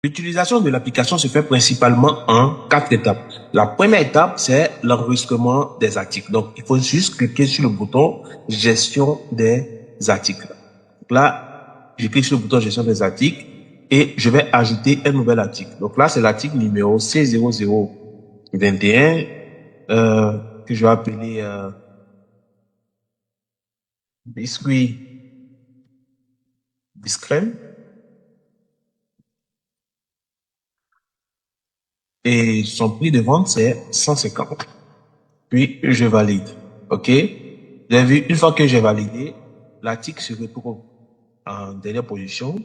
L'utilisation de l'application se fait principalement en 4 étapes. La première étape, c'est l'enregistrement des articles. Donc, il faut juste cliquer sur le bouton gestion des articles. Donc là, je clique sur le bouton gestion des articles et je vais ajouter un nouvel article. Donc là, c'est l'article numéro C0021 que je vais appeler biscuit biscrème. Et son prix de vente, c'est 150. Puis, je valide. OK? Vous avez vu, une fois que j'ai validé, l'article se retrouve en dernière position.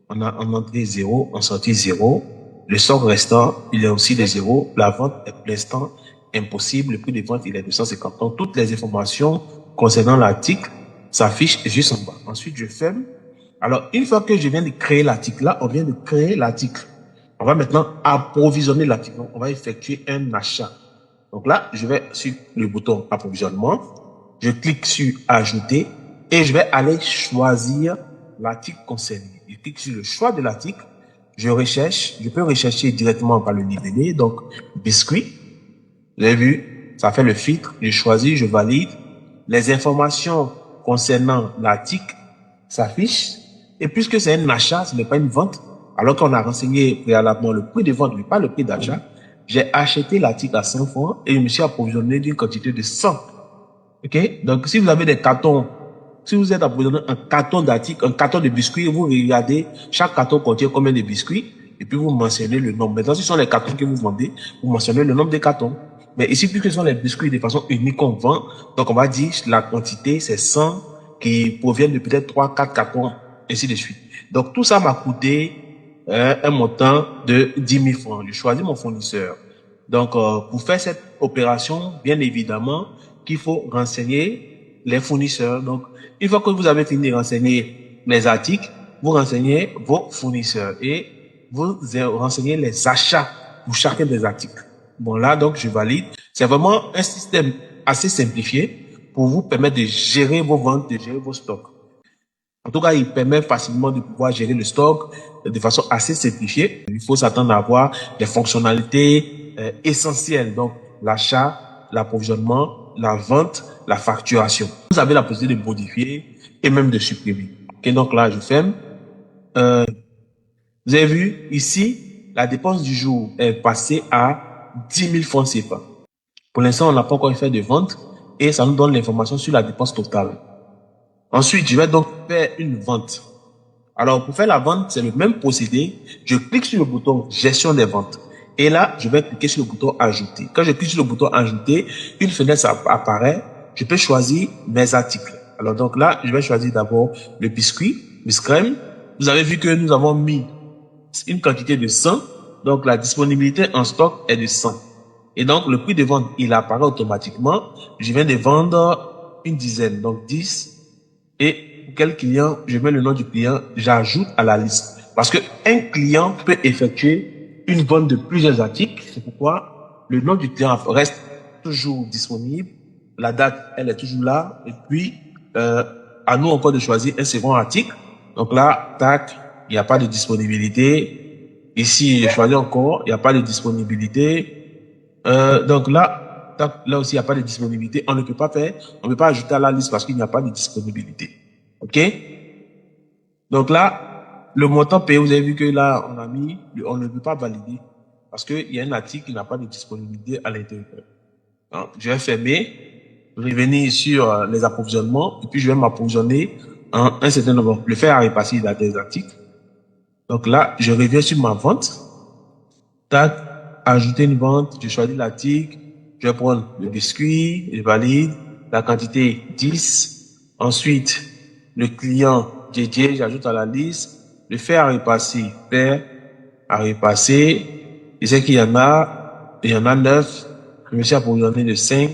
On a en entrée 0, en sortie 0. Le stock restant, il est aussi de 0. La vente est pour l'instant impossible. Le prix de vente, il est de 150. Donc, toutes les informations concernant l'article s'affichent juste en bas. Ensuite, je ferme. Alors, une fois que je viens de créer l'article là, on vient de créer l'article. On va maintenant approvisionner l'article. On va effectuer un achat. Donc là, je vais sur le bouton approvisionnement. Je clique sur ajouter et je vais aller choisir l'article concerné. Je clique sur le choix de l'article. Je recherche. Je peux rechercher directement par le livret. Donc, biscuit. Vous avez vu, ça fait le filtre. Je choisis, je valide. Les informations concernant l'article s'affichent. Et puisque c'est un achat, ce n'est pas une vente, alors qu'on a renseigné préalablement le prix de vente, mais pas le prix d'achat, j'ai acheté l'article à 100 francs et je me suis approvisionné d'une quantité de 100. OK? Donc, si vous avez des cartons, si vous êtes approvisionné un carton d'articles, un carton de biscuits, vous regardez, chaque carton contient combien de biscuits, et puis vous mentionnez le nombre. Maintenant, si ce sont les cartons que vous vendez, vous mentionnez le nombre de cartons. Mais ici, puisque ce sont les biscuits de façon unique qu'on vend, donc on va dire la quantité, c'est 100 qui proviennent de peut-être 3, 4 cartons, ainsi de suite. Donc, tout ça m'a coûté un montant de 10 000 francs. Je choisis mon fournisseur. Donc, pour faire cette opération, bien évidemment, qu'il faut renseigner les fournisseurs. Donc, une fois que vous avez fini de renseigner les articles, vous renseignez vos fournisseurs et vous renseignez les achats pour chacun des articles. Bon, là, donc, je valide. C'est vraiment un système assez simplifié pour vous permettre de gérer vos ventes, de gérer vos stocks. En tout cas, il permet facilement de pouvoir gérer le stock de façon assez simplifiée. Il faut s'attendre à avoir des fonctionnalités essentielles. Donc, l'achat, l'approvisionnement, la vente, la facturation. Vous avez la possibilité de modifier et même de supprimer. Ok, donc là, je ferme. Vous avez vu, ici, la dépense du jour est passée à 10 000 francs CFA. Pour l'instant, on n'a pas encore fait de vente et ça nous donne l'information sur la dépense totale. Ensuite, je vais donc faire une vente. Alors, pour faire la vente, c'est le même procédé. Je clique sur le bouton gestion des ventes. Et là, je vais cliquer sur le bouton ajouter. Quand je clique sur le bouton ajouter, une fenêtre apparaît. Je peux choisir mes articles. Alors, donc là, je vais choisir d'abord le biscuit, biscrème. Vous avez vu que nous avons mis une quantité de 100. Donc, la disponibilité en stock est de 100. Et donc, le prix de vente, il apparaît automatiquement. Je viens de vendre une dizaine, donc 10. Et pour quel client, je mets le nom du client, j'ajoute à la liste. Parce que un client peut effectuer une vente de plusieurs articles. C'est pourquoi le nom du client reste toujours disponible. La date, elle est toujours là. Et puis, à nous encore de choisir un second article. Donc là, tac, il n'y a pas de disponibilité. Ici, je choisis encore, il n'y a pas de disponibilité. Donc là, là aussi, il n'y a pas de disponibilité. On ne peut pas faire, on ne peut pas ajouter à la liste parce qu'il n'y a pas de disponibilité. OK? Donc là, le montant payé, vous avez vu que là, on a mis, on ne peut pas valider parce qu'il y a un article qui n'a pas de disponibilité à l'intérieur. Donc, je vais fermer, revenir sur les approvisionnements et puis je vais m'approvisionner en un certain nombre. Le faire à repasser dans des articles. Donc là, je reviens sur ma vente. Tac, ajouter une vente, je choisis l'article, je vais prendre le biscuit, je valide, la quantité 10. Ensuite, le client JJ, j'ajoute à la liste, le faire à repasser, faire à repasser. Je sais qu'il y en a 9. Je me suis approvisionné de 5.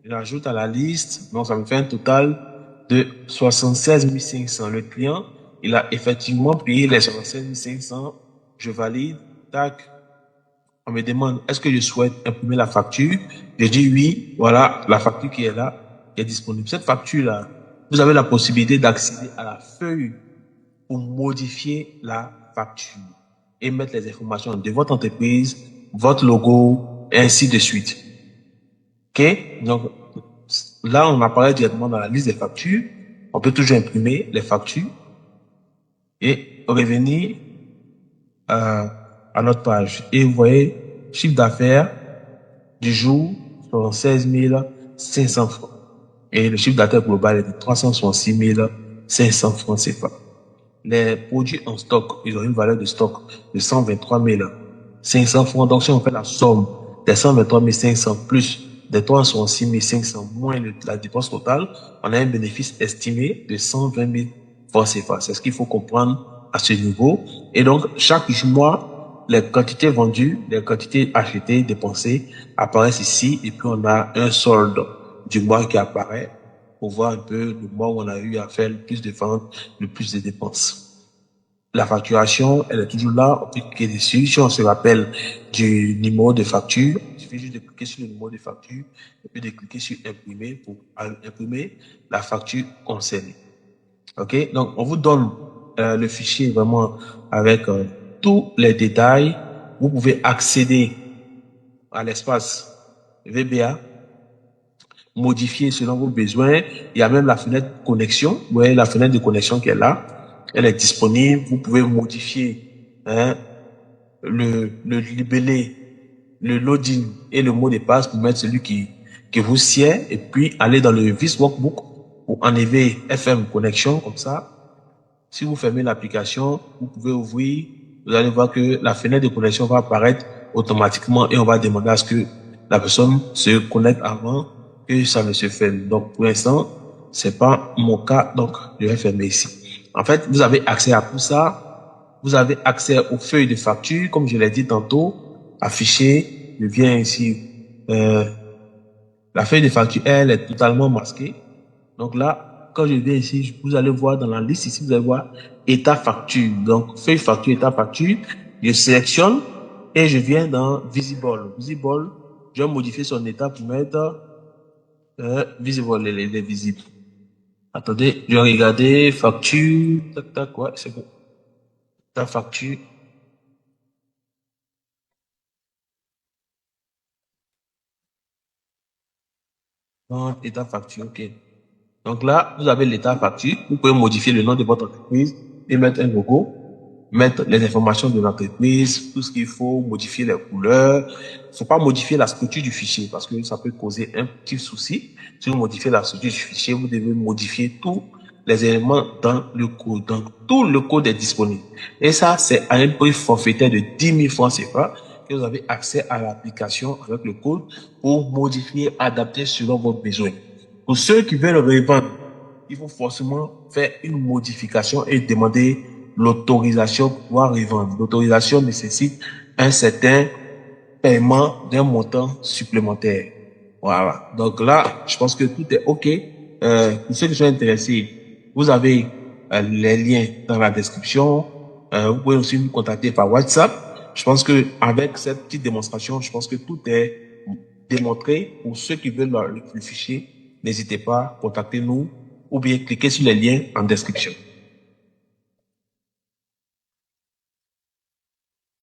J'ajoute à la liste, donc ça me fait un total de 76 500. Le client, il a effectivement payé les 76 500. Je valide, tac. On me demande, est-ce que je souhaite imprimer la facture? Je dis oui, voilà, la facture qui est là, qui est disponible. Cette facture-là, vous avez la possibilité d'accéder à la feuille pour modifier la facture. et mettre les informations de votre entreprise, votre logo, et ainsi de suite. OK? Donc, là, on apparaît directement dans la liste des factures. On peut toujours imprimer les factures et revenir à notre page. Et vous voyez, chiffre d'affaires du jour sont 16 500 francs. Et le chiffre d'affaires global est de 366 500 francs CFA. Les produits en stock, ils ont une valeur de stock de 123 500 francs. Donc, si on fait la somme des 123 500 plus des 366 500 moins la dépense totale, on a un bénéfice estimé de 120 000 francs CFA. C'est ce qu'il faut comprendre à ce niveau. Et donc, chaque mois, les quantités vendues, les quantités achetées, dépensées apparaissent ici. Et puis, on a un solde du mois qui apparaît pour voir un peu le mois où on a eu à faire le plus de ventes, le plus de dépenses. La facturation, elle est toujours là, on peut cliquer dessus. Si on se rappelle du numéro de facture, il suffit juste de cliquer sur le numéro de facture et puis de cliquer sur imprimer pour imprimer la facture concernée. OK? Donc, on vous donne le fichier vraiment avec tous les détails. Vous pouvez accéder à l'espace VBA, modifier selon vos besoins. Il y a même la fenêtre connexion. Vous voyez la fenêtre de connexion qui est là. Elle est disponible. Vous pouvez modifier le libellé, le loading et le mot de passe pour mettre celui qui vous sied. Et puis, aller dans le Vis Workbook pour enlever FM Connection comme ça. Si vous fermez l'application, vous pouvez ouvrir. Vous allez voir que la fenêtre de connexion va apparaître automatiquement et on va demander à ce que la personne se connecte avant que ça ne se ferme. Donc, pour l'instant, c'est pas mon cas. Donc, je vais fermer ici. En fait, vous avez accès à tout ça. Vous avez accès aux feuilles de facture, comme je l'ai dit tantôt, affichées. Je viens ici. La feuille de facture, elle est totalement masquée. Donc là, quand je viens ici, vous allez voir dans la liste ici, vous allez voir état facture. Donc, feuille facture, état facture. Je sélectionne et je viens dans Visible. Visible, je vais modifier son état pour mettre Visible, les visibles. Attendez, je vais regarder facture. Tac, tac, ouais, c'est bon. Ta facture. Donc, état facture, ok. Donc là, vous avez l'état facture. Vous pouvez modifier le nom de votre entreprise et mettre un logo, mettre les informations de l'entreprise, tout ce qu'il faut, modifier les couleurs. Il ne faut pas modifier la structure du fichier parce que ça peut causer un petit souci. Si vous modifiez la structure du fichier, vous devez modifier tous les éléments dans le code. Donc, tout le code est disponible. Et ça, c'est à un prix forfaitaire de 10 000 francs CFA que vous avez accès à l'application avec le code pour modifier, adapter selon vos besoins. Pour ceux qui veulent revendre, il faut forcément faire une modification et demander l'autorisation pour pouvoir revendre. L'autorisation nécessite un certain paiement d'un montant supplémentaire. Voilà. Donc là, je pense que tout est OK. Pour ceux qui sont intéressés, vous avez les liens dans la description. Vous pouvez aussi nous contacter par WhatsApp. Je pense que avec cette petite démonstration, je pense que tout est démontré. Pour ceux qui veulent le fichier, n'hésitez pas, contactez-nous ou bien cliquez sur les liens en description.